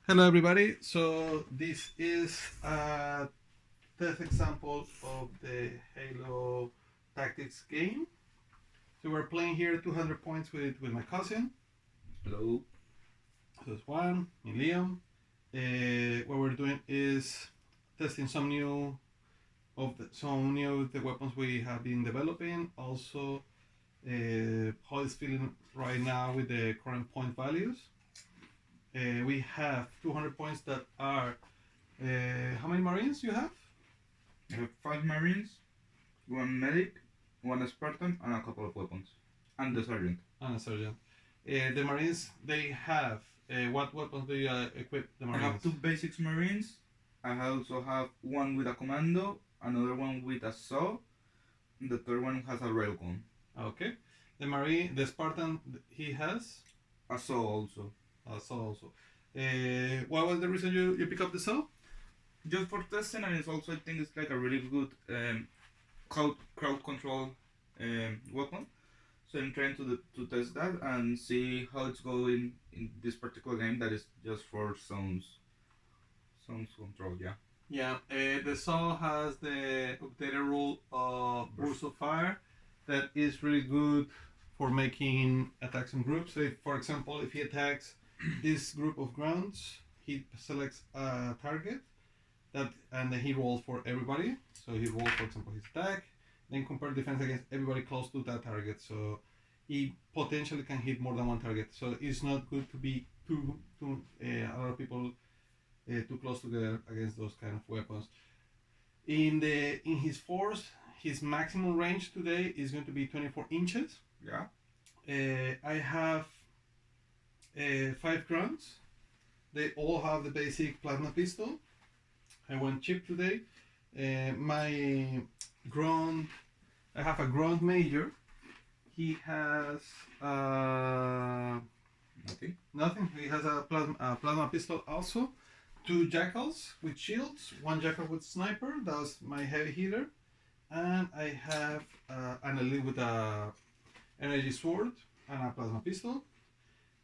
Hello everybody, so this is a test example of the Halo Tactics game. So we're playing here 200 points with my cousin. Hello. So it's Juan and Liam. What we're doing is testing some new of the weapons we have been developing. Also, how it's feeling right now with the current point values. We have 200 points that are. How many Marines you have? I have 5 Marines, 1 medic, 1 Spartan, and a couple of weapons. And the sergeant. And a sergeant. The Marines, they have. What weapons do you equip the Marines? I have 2 basics Marines. I also have 1 with a commando, another one with a saw, and the third one has a railgun. Okay. The Spartan, he has? A saw also. A saw also. What was the reason you pick up the saw? Just for testing, and it's also, I think it's like a really good crowd control weapon. So I'm trying to test that and see how it's going in this particular game that is just for zones control, yeah. Yeah, the saw has the updated rule of burst of fire that is really good for making attacks in groups. So if, for example, if he attacks this group of grounds, he selects a target and then he rolls for everybody. So he rolls, for example, his attack, then compare defense against everybody close to that target. So he potentially can hit more than one target. So it's not good to be a lot of people too close together against those kind of weapons. In his force, his maximum range today is going to be 24 inches. Yeah. I have 5 grunts. They all have the basic plasma pistol. I went cheap today. My grunt, I have a grunt major. He has nothing. He has a plasma pistol also. 2 jackals with shields. 1 jackal with sniper. That's my heavy hitter. And I have an elite with a energy sword and a plasma pistol.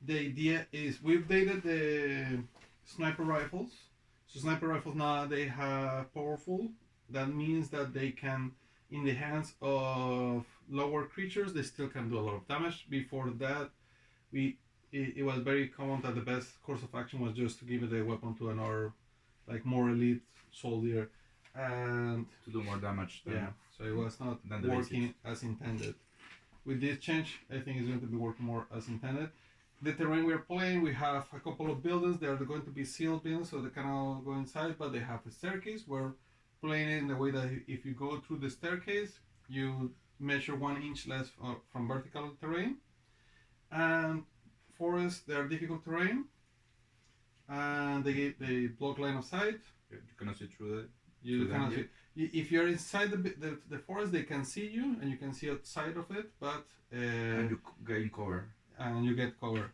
The idea is we've updated the sniper rifles. So sniper rifles now they have powerful. That means that they can, in the hands of lower creatures, they still can do a lot of damage. Before that, it was very common that the best course of action was just to give the weapon to another, like more elite soldier, and to do more damage. So it was not working as intended. With this change, I think it's going to be working more as intended. The terrain we're playing, we have a couple of buildings. They are going to be sealed buildings, so they cannot go inside, but they have a staircase. We're playing it in the way that if you go through the staircase, you measure 1 inch less from vertical terrain. And forests, they are difficult terrain, and they block line of sight. You cannot see through it. You cannot see. If you're inside the forest, they can see you, and you can see outside of it, but and you gain cover. And you get cover.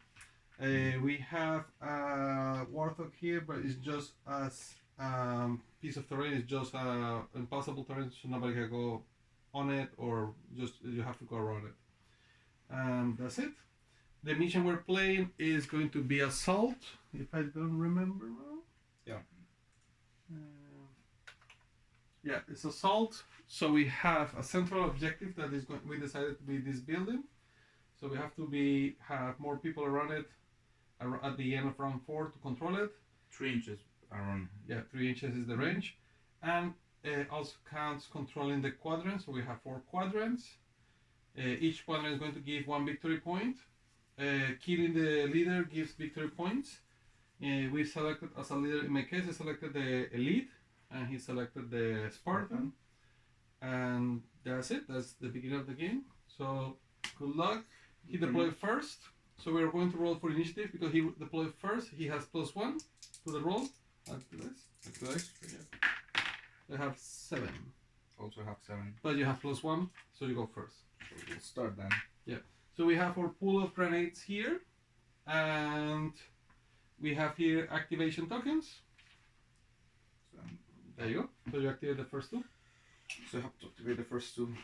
We have a warthog here, but it's just as piece of terrain. It's just impossible terrain, so nobody can go on it, or just you have to go around it. And that's it. The mission we're playing is going to be assault, if I don't remember wrong. Yeah. Yeah, it's assault. So we have a central objective that is we decided to be this building. So we have to have more people around it at the end of round 4 to control it. 3 inches around. Yeah, 3 inches is the range. And also counts controlling the quadrants. So we have 4 quadrants. Each quadrant is going to give 1 victory point. Killing the leader gives victory points. We selected as a leader, in my case, I selected the elite, and he selected the Spartan. And that's it. That's the beginning of the game. So good luck. He deployed first, so we're going to roll for initiative because he deployed first. He has +1 to the roll. Nice. I have 7. Also have 7. But you have +1, so you go first. So we'll start then. Yeah. So we have our pool of grenades here, and we have here activation tokens. So, there you go. So you activate the first 2. So I have to activate the first 2.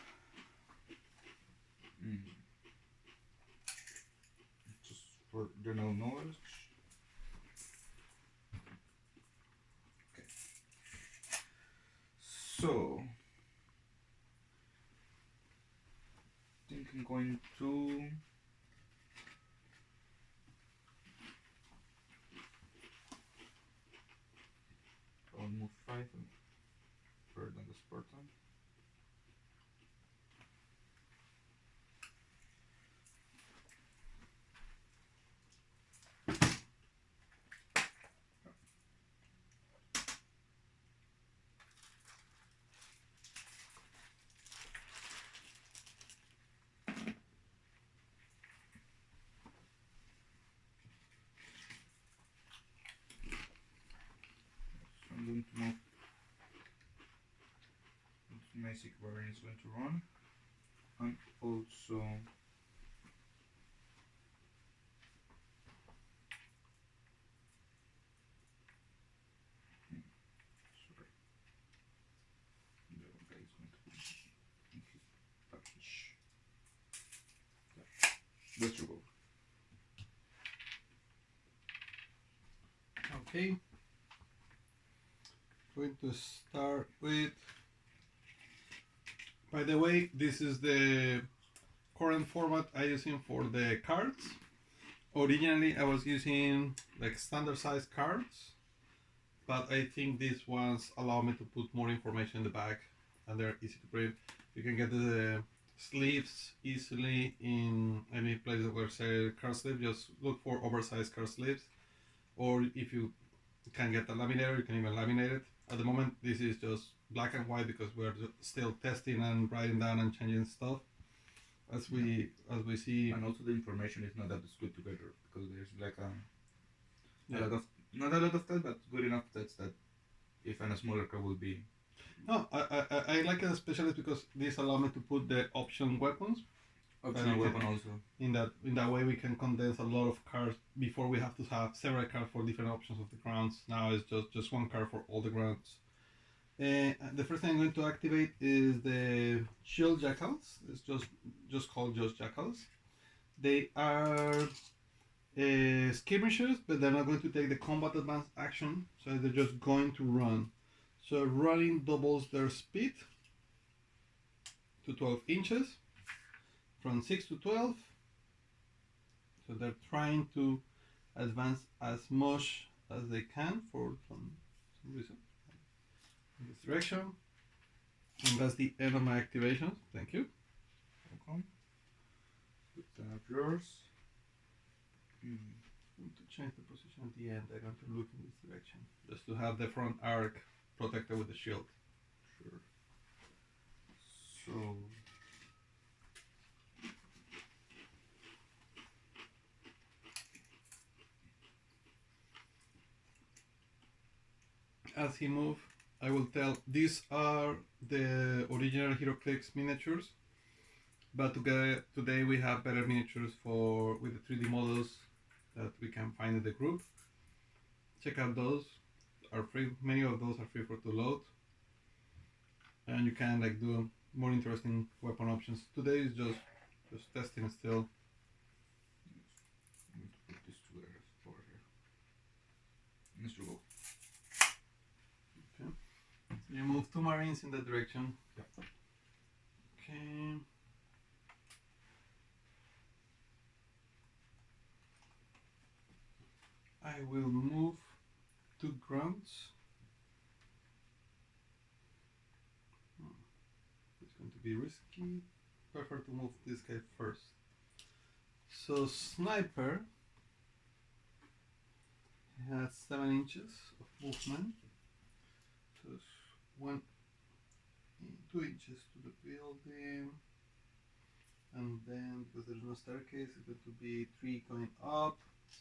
Just for general knowledge. So, I think I'm going to. I'll move 5 and burn on the Spartan. So I'm going to move. Basic variant is going to run, and also sorry, the other guy is going to be in his package. There. Let's go. Okay. Going to start with. By the way, this is the current format I'm using for the cards. Originally, I was using like standard size cards, but I think these ones allow me to put more information in the back, and they're easy to print. You can get the sleeves easily in any place where say card sleeve. Just look for oversized card sleeves, or if you can get a laminator, you can even laminate it. At the moment, this is just black and white because we're still testing and writing down and changing stuff as we see. And also the information is not that good together because there's like Yeah. a lot of not a lot of text, but good enough text that if a smaller card will be. No, I like it especially because this allow me to put the option weapons. Optional weapon also. In that way, we can condense a lot of cards before we have to have several cards for different options of the grounds. Now it's just one card for all the grounds. The first thing I'm going to activate is the Shield Jackals. It's just called Jackals. They are skirmishers, but they're not going to take the combat advance action, so they're just going to run. So running doubles their speed to 12 inches, from 6 to 12. So they're trying to advance as much as they can for some reason in this direction. And that's the end of my activations. Thank you. Welcome. Put that yours. I'm going to change the position at the end. I'm going to look in this direction just to have the front arc protected with the shield. Sure. So. As he moves, I will tell these are the original HeroClix miniatures, but today we have better miniatures with the 3D models that we can find in the group. Check out those, are free. Many of those are free to load, and you can like do more interesting weapon options. Today is just testing still. I'm going to put this together over here. Mr. Go. Okay. So you move 2 Marines in that direction. Yep. Okay. I will move 2 grunts. It's going to be risky. Prefer to move this guy first. So sniper has 7 inches of movement. So it's 2 inches to the building, and then because there's no staircase, it's going to be 3 going up.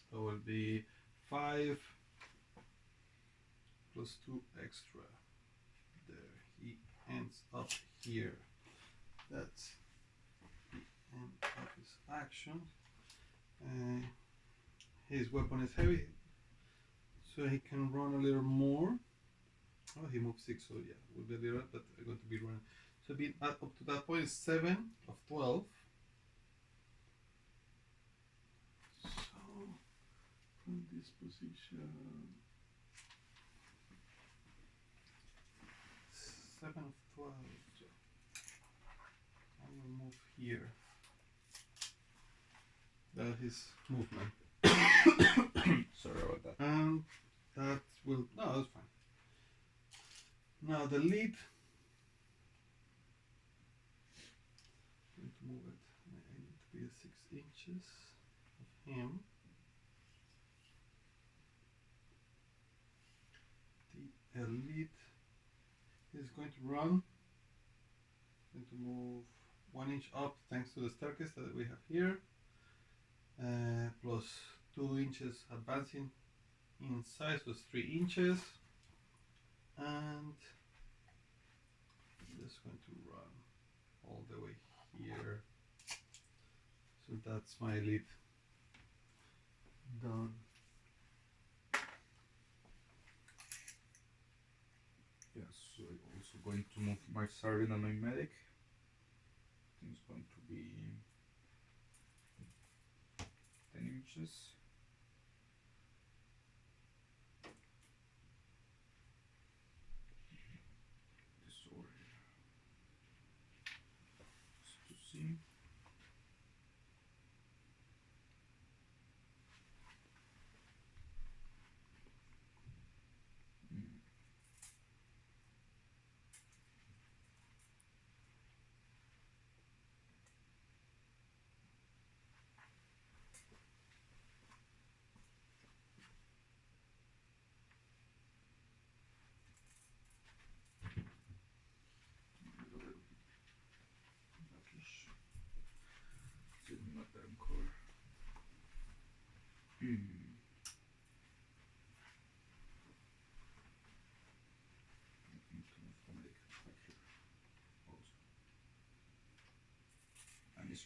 So it will be 5 plus 2 extra. There, he ends up here. That's the end of his action. His weapon is heavy, so he can run a little more. Oh, he moved 6, so yeah, will be a little, but I'm going to be running. So being up to that point is 7 of 12. So from this position, 7 11 of 12. So I will move here. That is movement. Sorry about that. And that will, no, that's fine. Now the lead, I'm going to move it. I need to be 6 inches of him. The elite is going to run. Going to move 1 inch up thanks to the staircase that we have here. Plus 2 inches advancing in size was 3 inches, and I'm just going to run all the way here. So that's my lead done. Yes, so I'm also going to move my sergeant and my medic. I think it's going to be 10 inches. This over here. Just to see.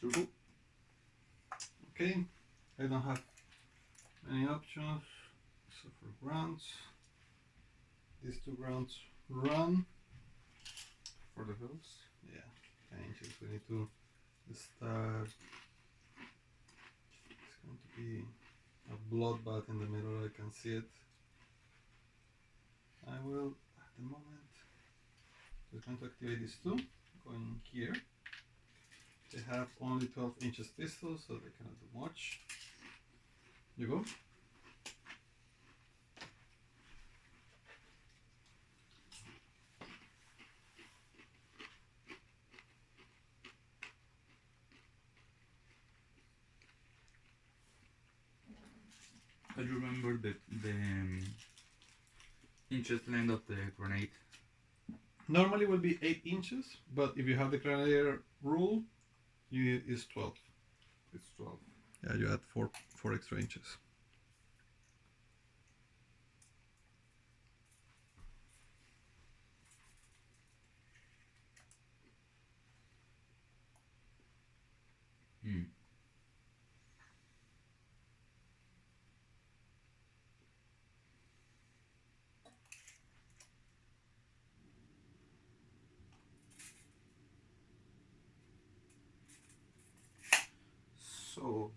Turbo. Okay, I don't have any options except for grounds. These 2 grounds run For the hills. Yeah, 10 inches. We need to start. It's going to be a bloodbath in the middle. I can see it. I will, at the moment, just going to activate these 2 going here. They have only 12 inches pistols, so they cannot do much. You go. I remember the inches length of the grenade. Normally will be 8 inches, but if you have the grenadier rule, is 12. It's 12. Yeah, you add 4 extra inches. So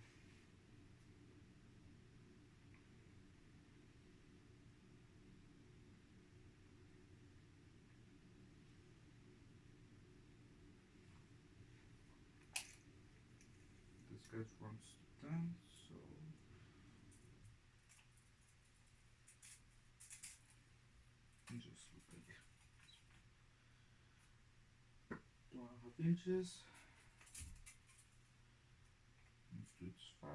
this guy runs to 10, so just look like 2.5 inches. It's 5.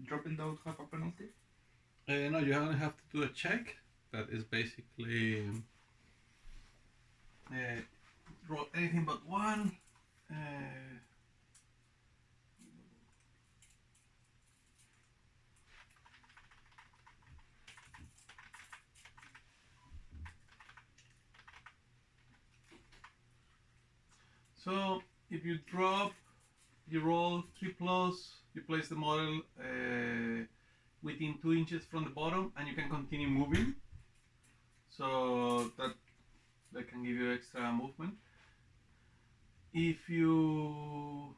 Dropping down have a penalty? No, you only have to do a check. That is basically roll anything but 1. So if you drop, you roll 3 plus, you place the model within 2 inches from the bottom, and you can continue moving. So that can give you extra movement. If you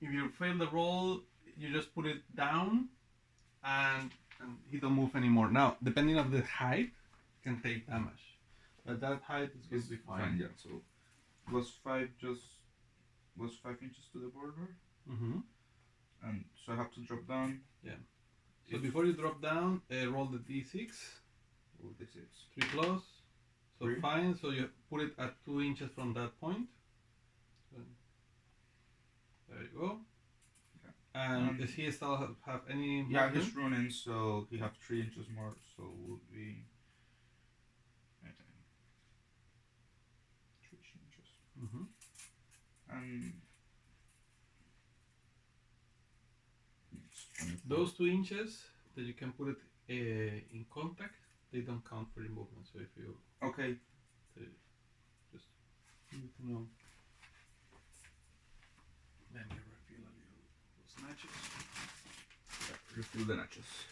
fail the roll, you just put it down, and he don't move anymore. Now, depending on the height, can take damage. At that height, it's going to be fine. Yeah. So +5 just was 5 inches to the border, Mm-hmm. and so I have to drop down. Yeah. So before you drop down, roll the d6. Roll d6. 3 close. So 3. fine. So you put it at 2 inches from that point. So there you go. Okay. And does he still have any? Yeah, movement? he's running, so he have 3 inches more. So would be 3 inches. Mm-hmm. And those 2 inches that you can put it in contact, they don't count for your movement. So if you okay, just need to know. Let me refill a little those nachos. yeah, refill the nachos.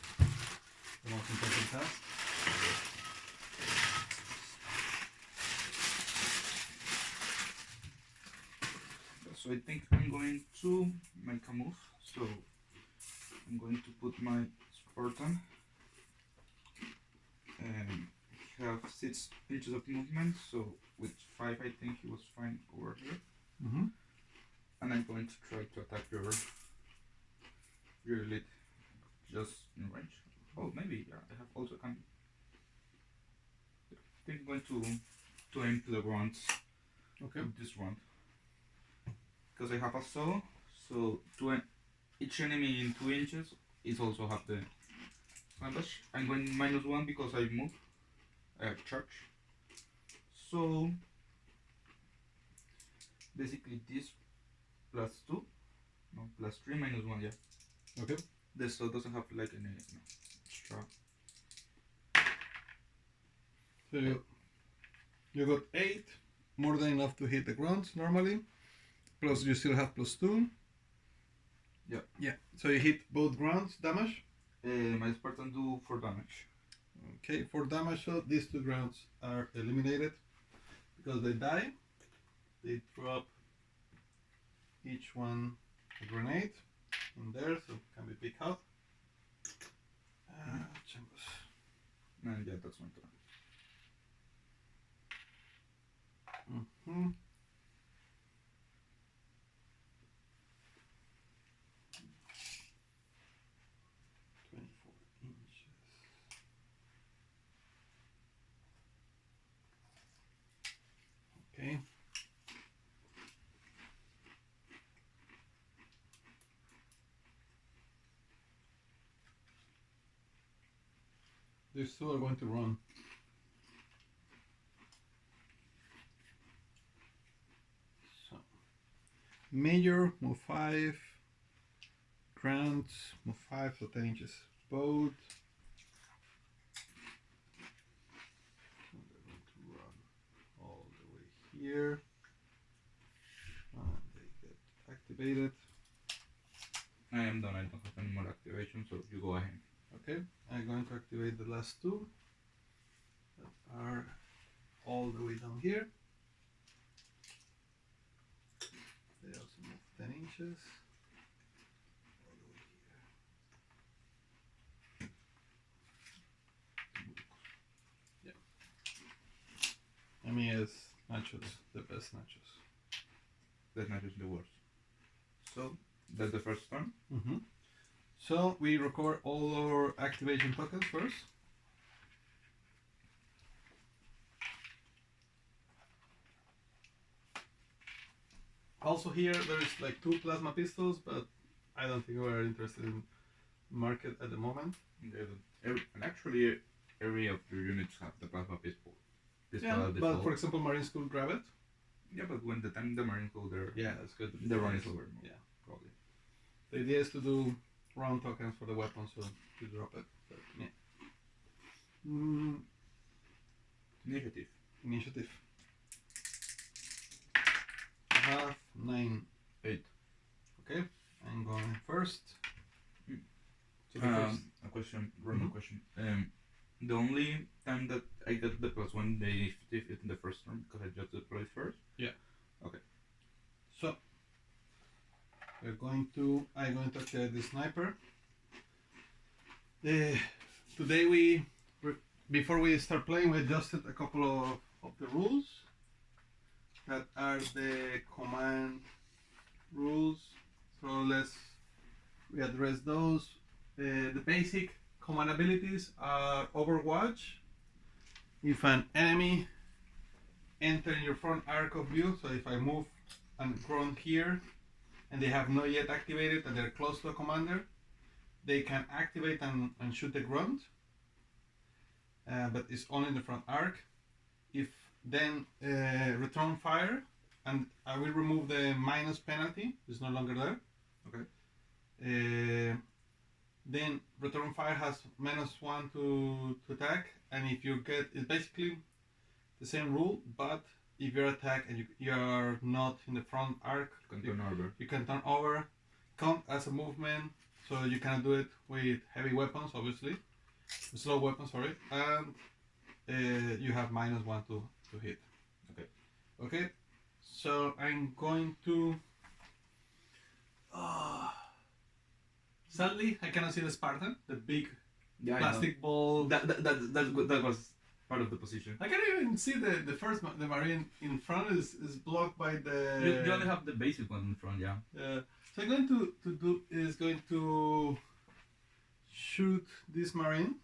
The most important task. So I think I'm going to make a move. So I'm going to put my Spartan. He have 6 inches of movement, so with 5 I think he was fine over here. Mm-hmm. And I'm going to try to attack your lead just in range. Oh, maybe, yeah, I have also can. Yeah, I think I'm going to aim to the ground. Okay. With this round. Because I have a saw, so each enemy in 2 inches is also have the advantage. I'm going -1 because I move. I have charge. So basically this +2, no, +3 -1, yeah. Okay. This saw doesn't have like any extra. So you got 8, more than enough to hit the ground normally. Plus you still have +2. Yeah. Yeah. So you hit both grounds damage. My Spartan do 4 damage. Okay, 4 damage. So these 2 grounds are eliminated because they die. They drop each one a grenade in there, so it can be picked up. Chambers. And yeah, that's my turn. Mm-hmm. Okay. These 2 are going to run. So, major, move 5. Ground, move 5, so 10 inches. Both. So they're going to run all the way here. And they get activated. I am done, I don't have any more activation, so you go ahead. Okay, I'm going to activate the last 2 that are all the way down here. They also move 10 inches. All the way here. Yeah. I mean, it's nachos, the best nachos. That's not just the worst. So that's the first turn. Mm-hmm. So we record all our activation tokens first. Also here there is like 2 plasma pistols, but I don't think we're interested in market at the moment. And actually every of your units have the plasma pistol. Yeah, but for example Marines could grab it. Yeah, but when the time the Marines go there, yeah, that's good. The run is over. Yeah, probably. The idea is to do round tokens for the weapon, so you drop it. But, yeah. Initiative. Initiative. I have 9. 8. Okay, I'm going first. So a question, random question. The only time that I got the +1, they fit in the first turn because I just deployed first. Yeah. Okay. So I'm going to activate the sniper. Today before we start playing, we adjusted a couple of of the rules that are the command rules. So let's readdress those. The basic command abilities are Overwatch. If an enemy enter in your front arc of view, so if I move and grunt here and they have not yet activated and they're close to a commander, they can activate and shoot the grunt, but it's only in the front arc. If then return fire, and I will remove the minus penalty, it's no longer there. Okay. Then return fire has -1 to attack, and if you get, it's basically the same rule, but if you're attacked and you are not in the front arc, you can turn over, count as a movement, so you cannot do it with heavy weapons, obviously, slow weapons, sorry, and you have -1 to hit. Okay, so I'm going to sadly I cannot see the Spartan, the big plastic ball. That was part of the position. I can't even see the first the Marine in front is blocked by the. You only have the basic one in front, yeah. So I'm going to shoot this Marine.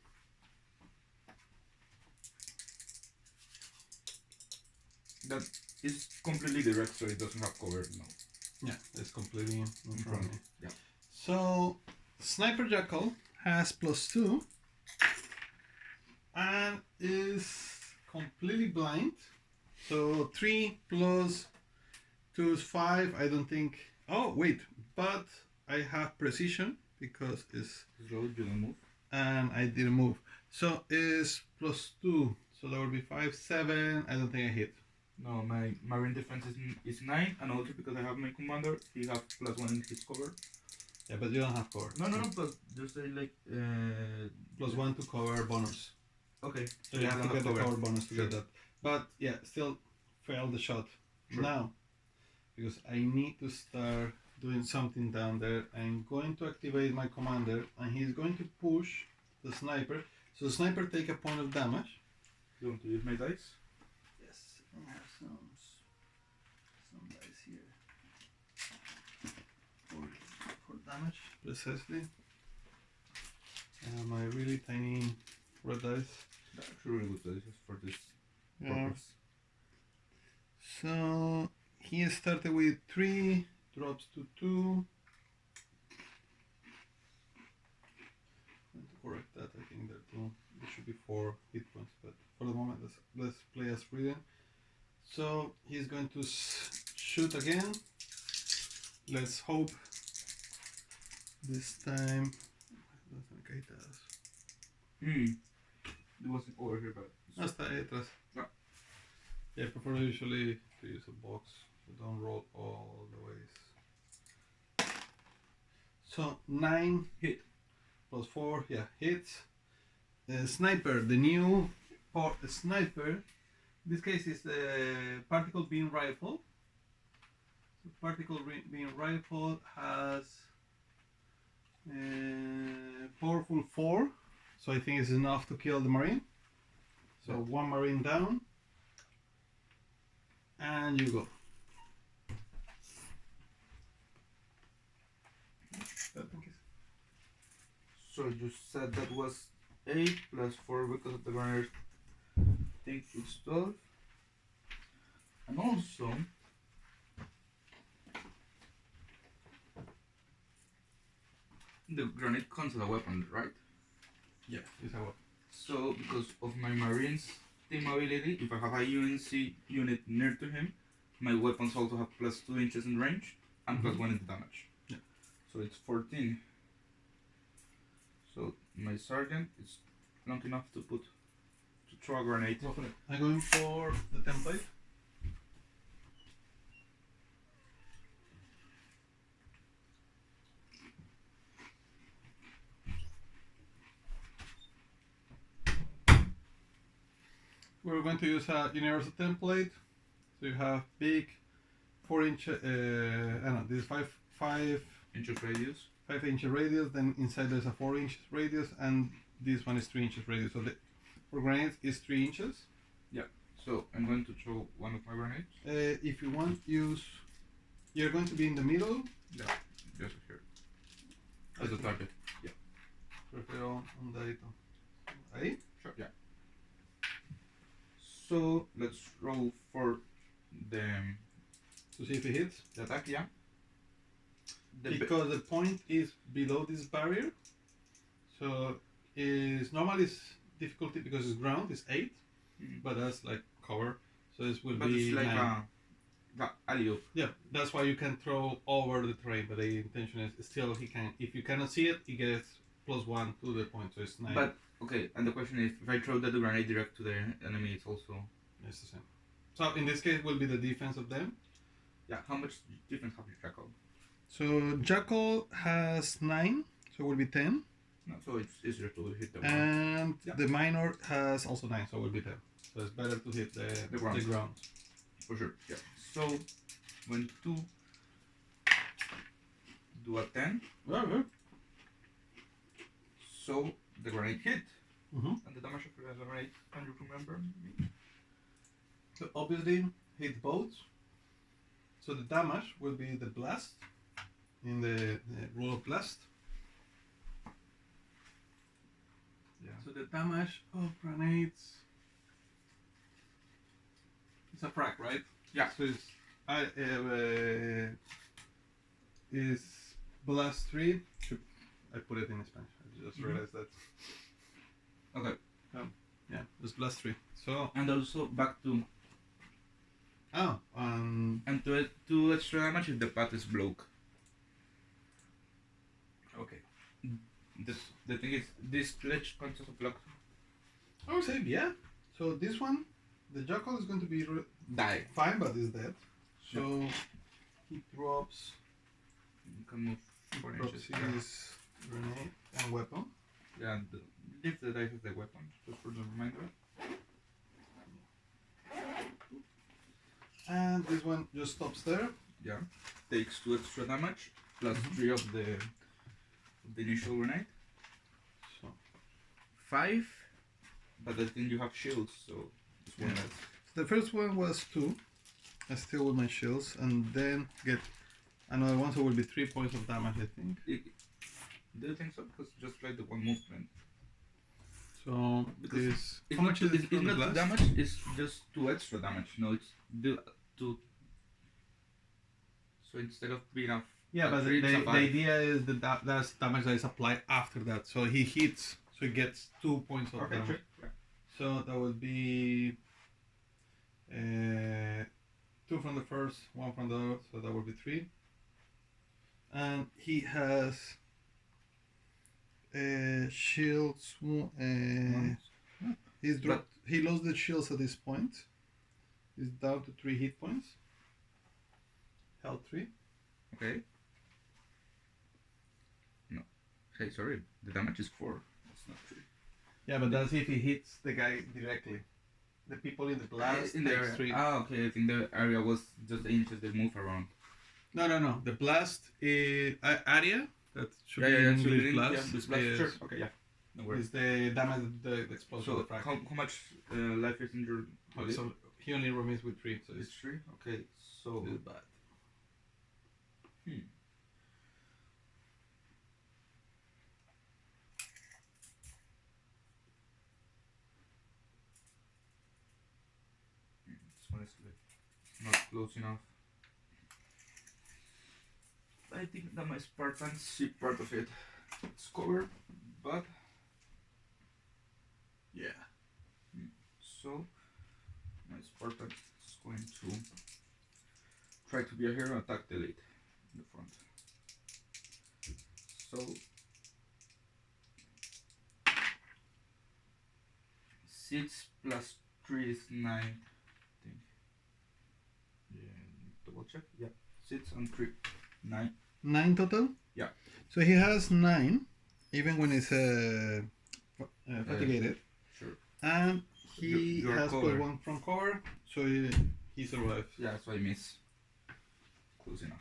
That is completely direct, so it doesn't have cover now. Yeah, it's completely in front of me. Yeah. So Sniper Jackal has +2 and is completely blind. So 3 + 2 is 5. I don't think. Oh wait, but I have precision because it's slow. You don't move. And I didn't move. So is +2. So that would be 5, 7. I don't think I hit. No, my Marine defense is 9, and also because I have my commander, he has +1 in his cover. Yeah, but you don't have cover. No, but just say like +1 to cover bonus. Okay. So you have to get the cover bonus to get that. But yeah, still failed the shot. Sure. Now, because I need to start doing something down there, I'm going to activate my commander, and he's going to push the sniper. So the sniper take a point of damage. You want to use my dice? Yes, I have some dice here for damage, precisely. My really tiny red dice. That's really good dice for this purpose. So he started with 3, drops to 2. I'm going to correct that. I think there should be 4 hit points, but for the moment let's play as Freedom. So he's going to shoot again. Let's hope this time. I don't think it does. It wasn't over here, but Hasta ahí atrás. Yeah, I prefer usually to use a box, so don't roll all the ways. So 9 hit +4, yeah, hits. Sniper, the new sniper. In this case is the particle beam rifle. So particle beam rifle has powerful 4, so I think it's enough to kill the Marine. So 1 Marine down, and you go. So you said that was 8 + 4 because of the grenade. I think it's 12. And also, the grenade counts as a weapon, right? Yeah, it's a weapon. So, because of my Marines team ability, if I have a UNC unit near to him, my weapons also have +2 inches in range and +1 in the damage. Yeah. So it's 14. So my sergeant is long enough to throw a grenade. I'm going for the template. We're going to use a universal template. So you have big 4-inch, this is 5 inches radius. 5-inch radius. Then inside there's a 4-inch radius, and this one is 3 inches radius. So for grenades is 3 inches. Yeah. So I'm going to throw one of my grenades. If you want, use. You're going to be in the middle. Yeah, just here. As a target. Yeah. Prefiero un dadito. Ahí. Sure. Yeah. So let's roll for the To see if it hits. attack. Yeah. Because the point is below this barrier, so is normally it's difficulty because it's ground is 8, but that's like cover, so this will But be it's like 9. alley-oop. Yeah, that's why you can throw over the terrain, but the intention is still he can. If you cannot see it, he gets +1 to the point, so it's 9. But okay, and the question is, if I throw the grenade direct to the enemy, it's also It's the same. So in this case, will be the defense of them. yeah. How much difference have you Jackal? So Jackal has 9, so it will be 10. No, so it's easier to hit the And Yeah. the minor has also 9, so it will be 10. So it's better to hit the ground. For sure. Yeah. So when 2 do a 10, so the grenade hit. Mm-hmm. And the damage of the grenade, can you remember? So obviously hit both. So the damage will be the blast in the roll of blast. Yeah. So the damage of grenades it's a frag, right? Yeah. So it's is blast 3. I put it in Spanish. I just realized that. Okay. Yeah, it's blast 3. So And also back to and to extra damage if the path is blocked. okay. The thing is, this pledge consists of block. I would say yeah. So this one, the Jackal is going to be Die. fine, but is dead. So he drops. You can move 4 Drops inches. his grenade and weapon. Yeah, leave the dice of the weapon, just for the reminder. And this one just stops there. Yeah. Takes 2 extra damage, plus 3 of the initial grenade. So 5, but I think you have shields, so it's one less. the first one was 2. I still with my shields, and then get another one, so it will be 3 points of damage, I think. Do you think so? Because just like the one movement. So Because this. It's How much is it it's from the not blast? damage, it's just 2 extra damage. No, it's 2. So instead of being a Yeah, but three, it's a the 5. idea is that that's damage that is applied after that. So he hits, so he gets 2 points of Okay, damage. sure. Yeah. So that would be 2 from the first, 1 from the other, so that would be 3. And he has shields. He's dropped. He lost the shields at this point. He's down to 3 hit points. Health 3. Okay. No. Hey, sorry. The damage is 4. It's not 3. Yeah, but that's if he hits the guy directly. The people in the blast In the takes area. 3. Ah, okay. I think the area was just the inches they move around. No. The blast area that should be Yeah, English blast. Yeah, this blast. is, Sure. Okay, yeah. No worries. is the damage the explosion. So, of the frag. how much life is in your body? So he only remains with 3, so It's it's 3? Okay, so... it's bad. This one is not close enough. I think that my Spartans see part of it. It's covered, but Yeah. so my Spartan is going to try to be a hero and attack the lead in the front. So 6 plus 3 is 9, I think. Yeah, double check. Yeah, 6 and 3, 9. 9 total? Yeah. So he has 9, even when he's fatigued. Sure. And he You are has covered. +1 from cover, so he survives. Yeah, that's why I miss. Close enough.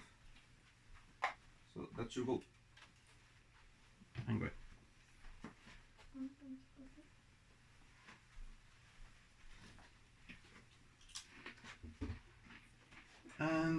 So that should go. I'm good.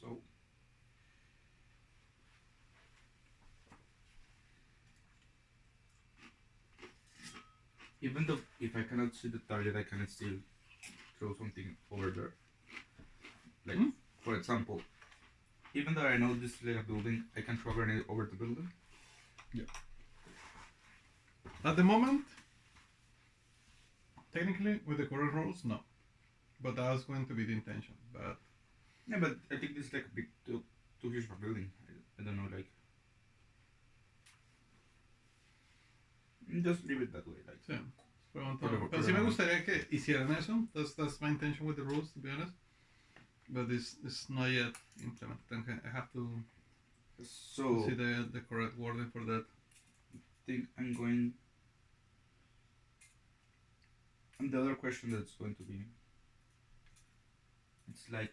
so even though if I cannot see the target, I can still throw something over there. Like, for example, even though I know this is like a building, I can throw a grenade over the building. Yeah. At the moment, technically, with the current rules, no. But that was going to be the intention. But yeah, but I think this is like a bit too huge for building. I don't know, like. Just leave it that way, like. sí, pero sí me gustaría que hicieran eso. That's my intention with the rules, to be honest. But it's not yet implemented. I have to see the correct wording for that. I think I'm going. And the other question that's going to be, it's like,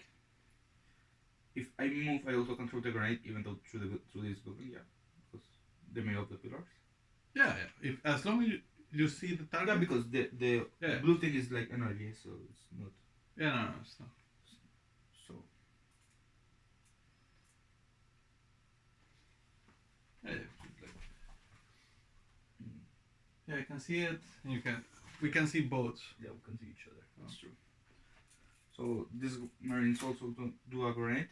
if I move, I also control the grenade, even though through this building, yeah, because they made up the pillars. Yeah. If as long as you see the target. Yeah, because the blue thing is like energy, so it's not. Yeah, no, it's not. So. Yeah, I can see it. And we can see both. Yeah, we can see each other. That's true. So these marines also do a grenade.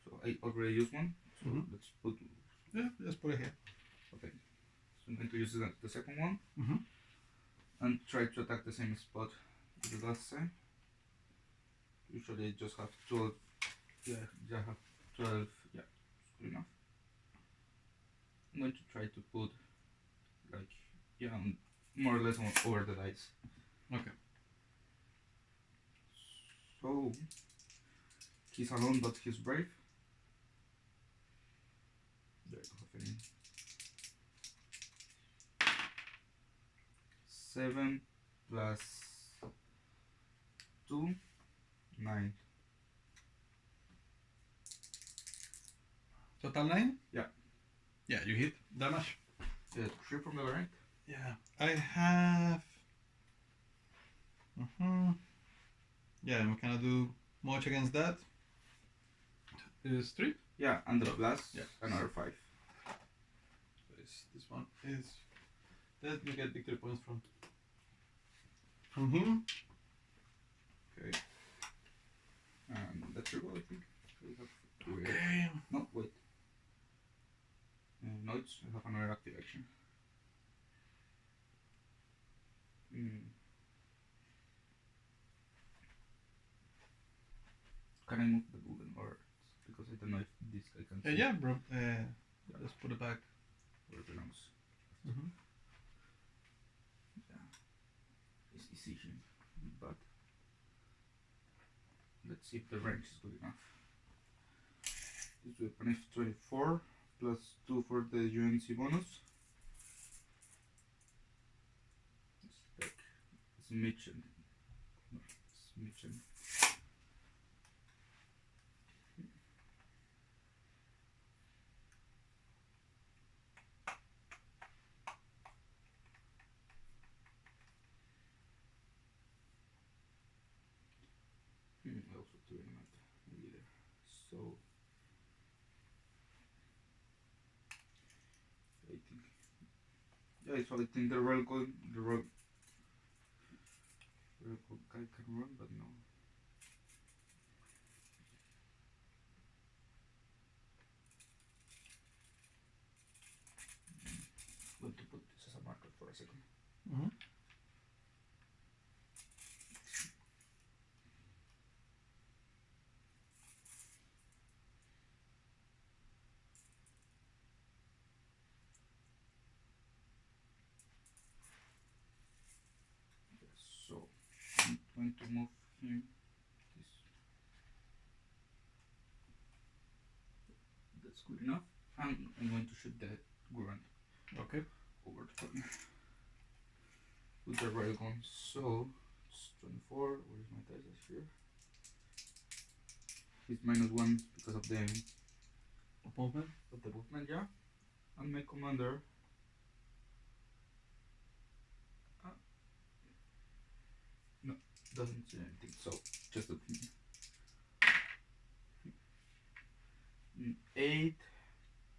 So I already used one. So let's put. Yeah, just put it here. Okay. So I'm going to use the second one. Mm-hmm. And try to attack the same spot as the last time. Usually just have 12. Yeah, I have 12. Yeah, it's good enough. I'm going to try to put more or less over the dice. Okay. So he's alone, but he's brave. There you go, any. 7 plus 2, 9. Total 9? Yeah. Yeah, you hit damage. 3 from the right. Yeah. I have. Yeah, we cannot do much against that. Is 3? Yeah, and the blast. Yeah, another 5. So this one is that you get victory points from him. Okay. And that's your goal, I think. Okay. No, wait. No, I have another activation. Can I move the building, or because I don't know if this I can see? Yeah, bro. Let's put it back where it belongs. Mm-hmm. Yeah, it's decision, but let's see if the range is good enough. This weapon is 24 plus 2 for the UNC bonus. It's Mitchen. No, it's Mitchen. I also do it leader. So I think, yeah, so I think the royal guy can run, but no. I'm going to put this as a marker for a second. Mm-hmm. So I'm going to move him this. That's good enough. And I'm going to shoot the grunt. Okay. Over the corner. With the railgun. So it's 24. Where is my dice here? It's -1 because of the movement. Yeah. And my commander Doesn't say anything. So just a 8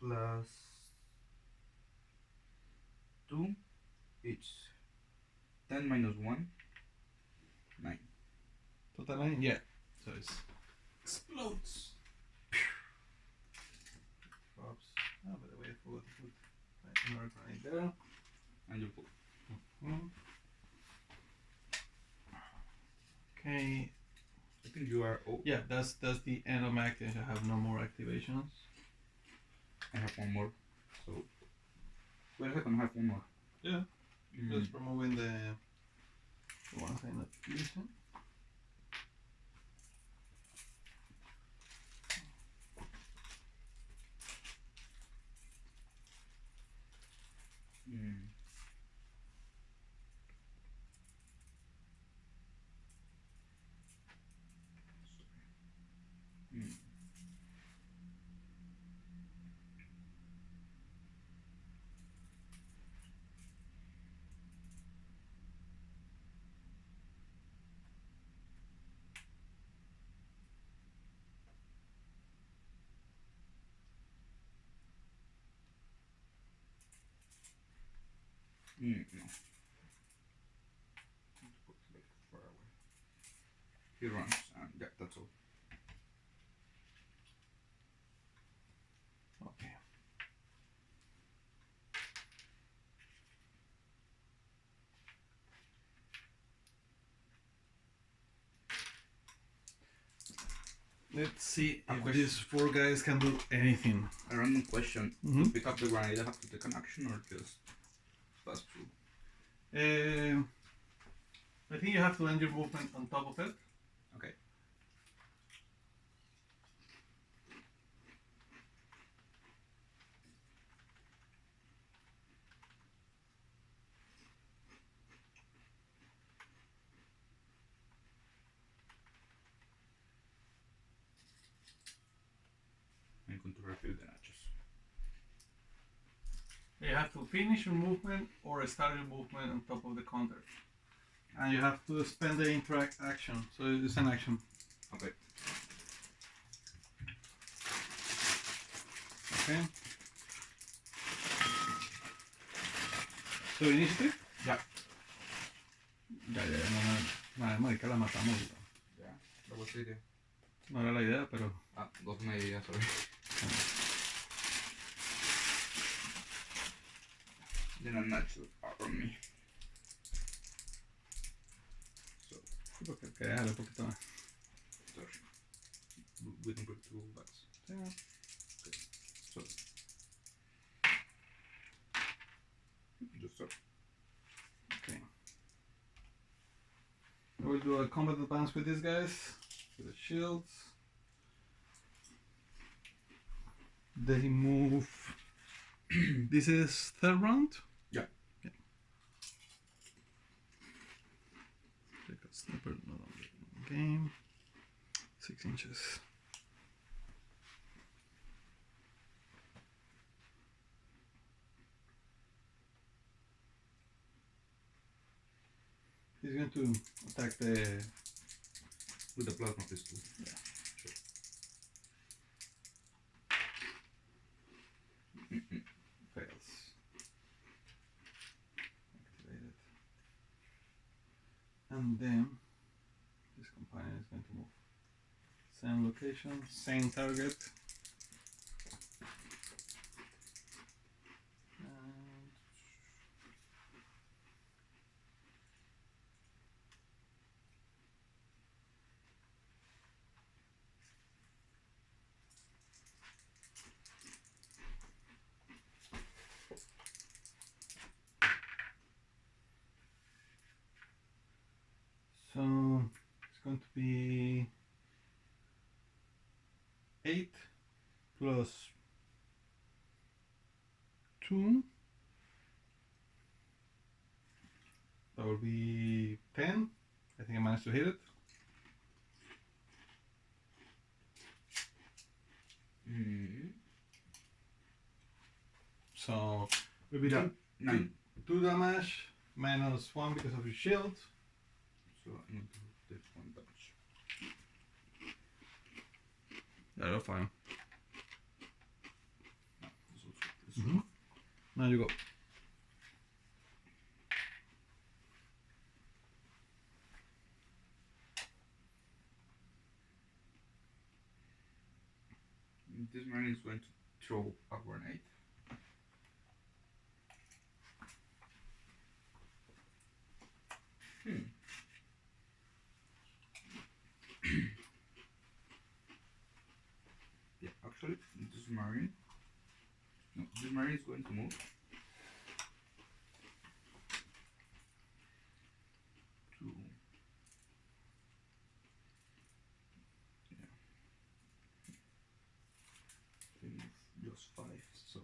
plus 2. It's 10 minus 1. 9. Total 9? Yeah. So it explodes. Oops. Oh, by the way, I forgot to put my another grenade there. And you pull. Okay. I think you are. Oh, Yeah, that's the end of my activation. I have no more activations. I have one more. So. Wait a second, I have one more. Yeah. Just removing the ones I'm not using. No. Let's put it like far away. He runs, and yeah, that's all. Okay. Let's see if these 4 guys can do anything. A random question. To pick up the grenade, I have to take an action or just pass through? I think you have to end your movement on top of it. Okay. I'm going to refill the matches. You have to finish your movement or start your movement on top of the counter. And you have to spend the interact action. So it's an action. Okay. Okay. So initiative? Ya. Ya, nada, marica, la matamos. Ya, la bolsilla. No era la idea, pero... Ah, 2 medidas, sorry. Then a natural on me. So, Sí, porque quería dejarle un poquito más. sorry. We can put 2 bucks. Sí, no. Okay. So, just start. Okay. I will do a combat advance with these guys. With the shields. They move... This is 3rd round? Yeah. Okay. Take a sniper, not on the game. 6 inches. He's going to attack the... With the plasma pistol. Yeah. Sure. Fails. Activated. And then this companion is going to move. Same location, same target. And so it's going to be 8 plus 2. That will be 10. I think I managed to hit it. So it will be Yeah, 9. 2 damage minus 1 because of your shield. So I'm going to Yeah, you're fine. This also is Mhm. Now you go. This marine is going to throw a grenade. Yeah, actually, this marine. No, this marine is going to move to. Yeah, they move just 5. So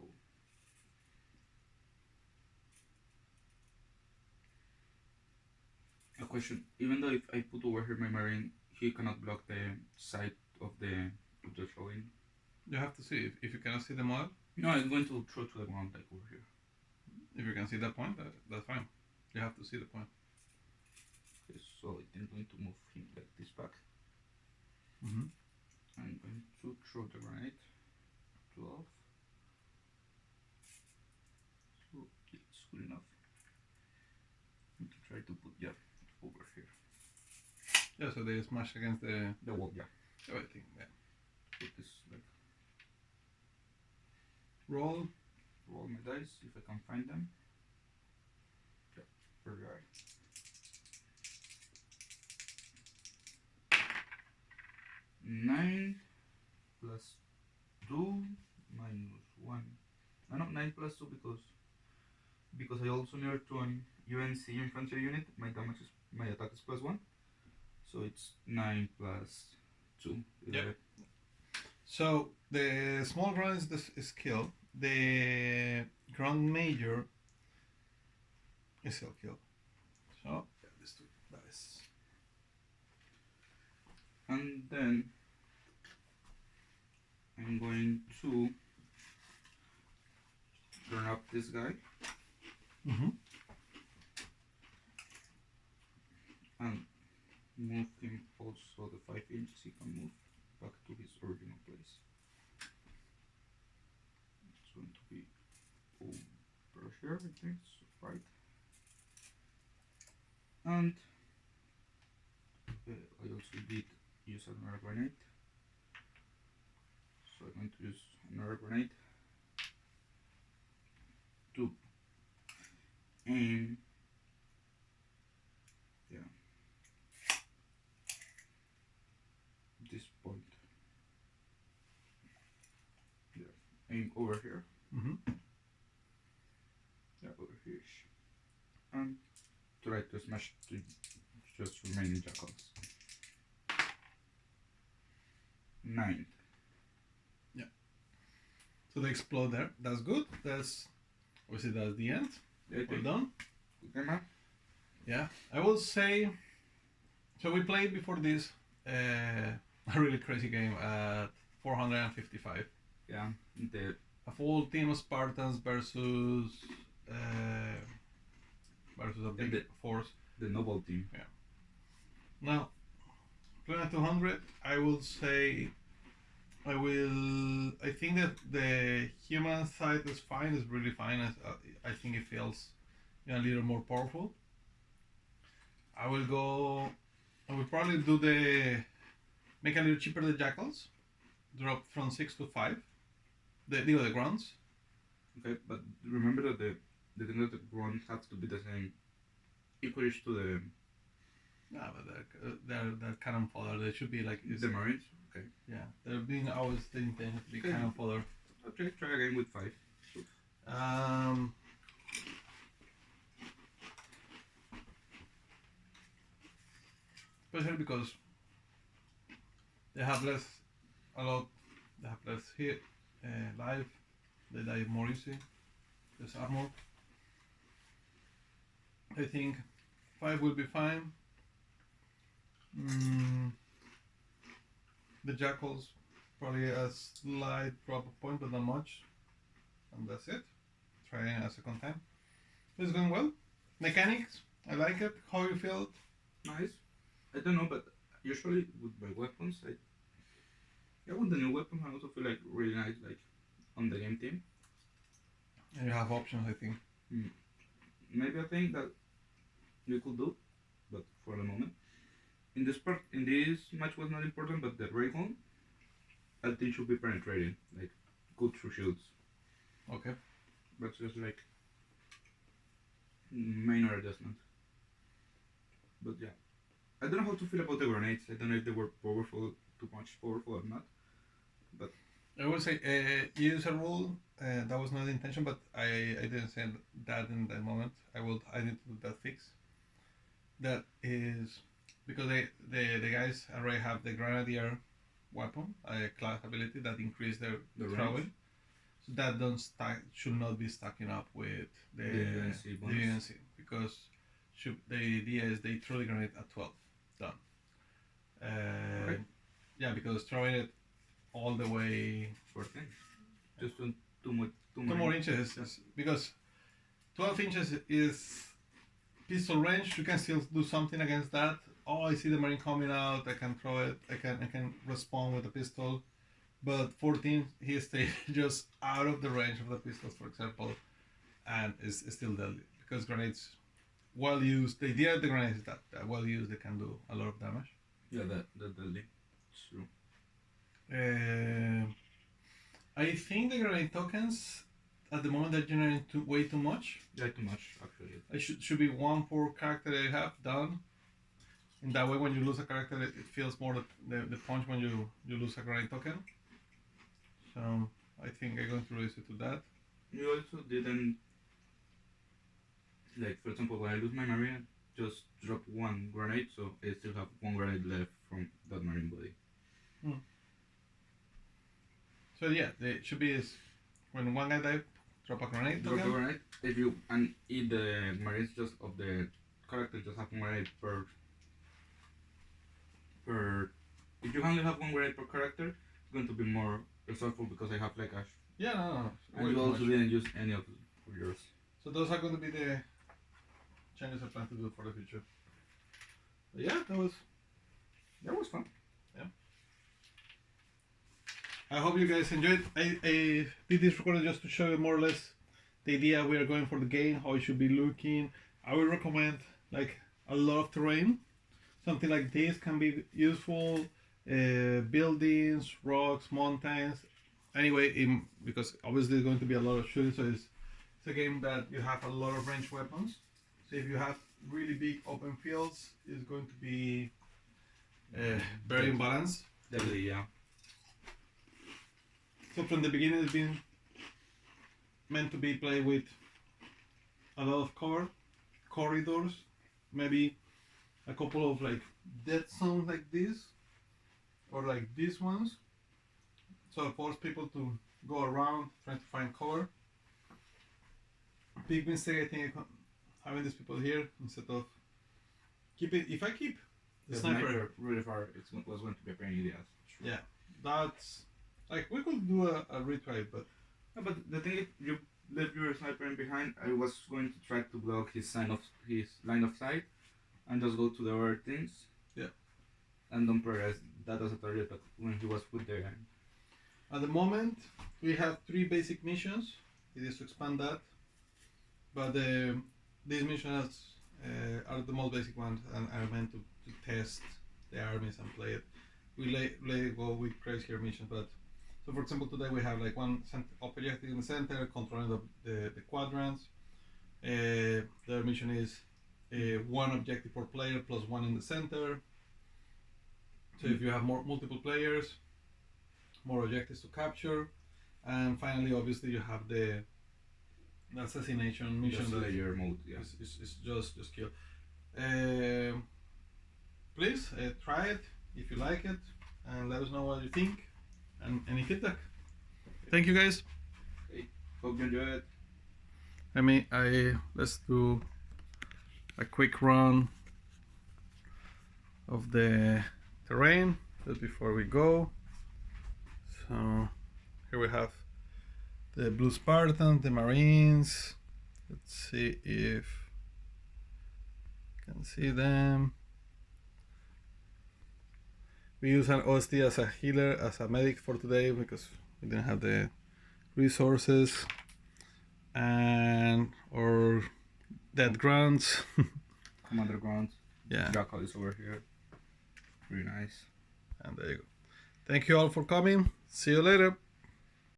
a question: even though if I put over here my marine, he cannot block the side of the throwing. You have to see if you cannot see the model. No, I'm going to throw to the ground like over here. If you can see that point, that's fine. You have to see the point. Okay, so I'm going to move him like this back. Mm-hmm. I'm going to throw the grenade 12. So it's good enough. I'm to try to put over here. Yeah, so they smash against The wall, yeah. everything. Yeah. Put this like Roll. roll my dice if I can find them. Yeah, very high. 9 plus 2 minus 1. No, 9 plus 2 because I also near to an UNC infantry unit. My attack is plus 1. So it's 9 plus 2. Yep. So the small ground is the skill. The ground major is still kill. So yeah, these two dice. And then I'm going to turn up this guy Mm-hmm. and move him also the 5 inches he can move back to his original place. It's going to be over here, I think, right? And I also did use another grenade. So I'm going to use another grenade to aim. Yeah. This point. Yeah. Aim over here. Mm-hmm. Yeah, over here. And try to smash the just remaining jackals. 9. Yeah. So they explode there. That's good. That's obviously that's the end. We're done. Okay, man. Yeah. I will say. So we played before this a really crazy game at 455. Yeah. A full team of Spartans versus a big force. The noble team. Yeah. Now, playing at 200, I will say I think that the human side is fine. It's really fine. I think it feels a little more powerful. I will probably make a little cheaper the jackals. Drop from 6 to 5. The grounds. Okay, but remember that the thing that the ground have to be the same, equalish to the. No, but they're cannon fodder. They should be like the marines. Okay. Yeah, they're being always the intention to be Okay. cannon fodder. Okay, try again with 5. Especially because they have less hit, life, they die more easy, there's armor. I think 5 will be fine. The jackals probably a slight drop of point, but not much, and that's it. Try it a second time. It's going well. Mechanics, I like it. How you feel? Nice. I don't know, but usually with my weapons, Yeah, with the new weapon, I also feel like really nice, like on the game team. And you have options, I think. Maybe a thing that you could do, but for the moment, in this match was not important, but the recon, I think should be penetrating, like good through shields. Okay. That's just like minor adjustment. But yeah, I don't know how to feel about the grenades. I don't know if they were powerful, too much powerful or not. But I would say use a rule. That was not the intention, but I didn't say that in that moment. I need to do that fix. That is because the guys already have the grenadier weapon, a class ability that increase their the throwing. range, So that don't stack should not be stacking up with the UNC the bonus. UNC because the idea is they throw the grenade at 12. Done. Okay. Yeah, because throwing it all the way 14. Just two more, 2 more inches because 12 inches is pistol range. You can still do something against that. Oh, I see the marine coming out. I can throw it. I can respond with a pistol. But 14, he stays just out of the range of the pistols, for example, and is still deadly because grenades, well used. The idea of the grenades is that well used, they can do a lot of damage. Yeah, that deadly. It's true. I think the grenade tokens at the moment are generating way too much. Yeah, too much actually. It should be one per character that you have done. In that way, when you lose a character, it feels more the punch when you lose a grenade token. So I think I'm going to reduce it to that. You also didn't, like, for example, when I lose my marine, just drop one grenade, so I still have one grenade left from that marine body. So yeah, it should be is when one guy dies, drop a grenade. Drop a grenade. If you and eat the marines just of the character just have one grenade per. If you only have one grenade per character, it's going to be more resourceful because I have like a. Yeah, no. And you also didn't use any of yours. So those are going to be the changes I plan to do for the future. But yeah, that was fun. Yeah. I hope you guys enjoyed. I did this recording just to show you more or less the idea we are going for the game, how it should be looking. I would recommend like a lot of terrain. Something like this can be useful. Buildings, rocks, mountains. Anyway, because obviously there's going to be a lot of shooting, so it's a game that you have a lot of ranged weapons. So if you have really big open fields, it's going to be very imbalanced. Definitely, yeah. So from the beginning, it's been meant to be played with a lot of cover, corridors, maybe a couple of like dead zones like this, or like these ones. So force people to go around trying to find cover. Big mistake, I think, having these people here instead of if I keep the sniper really far, it was going to be a pain in the ass. Sure. Yeah, that's like we could do a retry, but no, but the thing is, you left your sniper in behind. I was going to try to block his line of sight, and just go to the other things. Yeah. And don't prioritize that as a target, but when he was put there. At the moment, we have 3 basic missions. It is to expand that, but these missions are the most basic ones and are meant to test the armies and play it. We let go with crazier missions, but so for example today we have like one objective in the center controlling the quadrants. The other mission is one objective per player plus one in the center. So if you have multiple players, more objectives to capture, and finally obviously you have the assassination mission. Just layer mode, yeah. It's just kill. Please try it if you like it, and let us know what you think and any feedback. Thank you guys. Okay. Hope you enjoy it. Let's do a quick run of the terrain just before we go. So here we have the Blue Spartans, the Marines. Let's see if you can see them. We use an OSD as a healer, as a medic for today because we didn't have the resources. And or dead grounds. Commander Ground. Yeah. Jackal is over here. Pretty nice. And there you go. Thank you all for coming. See you later.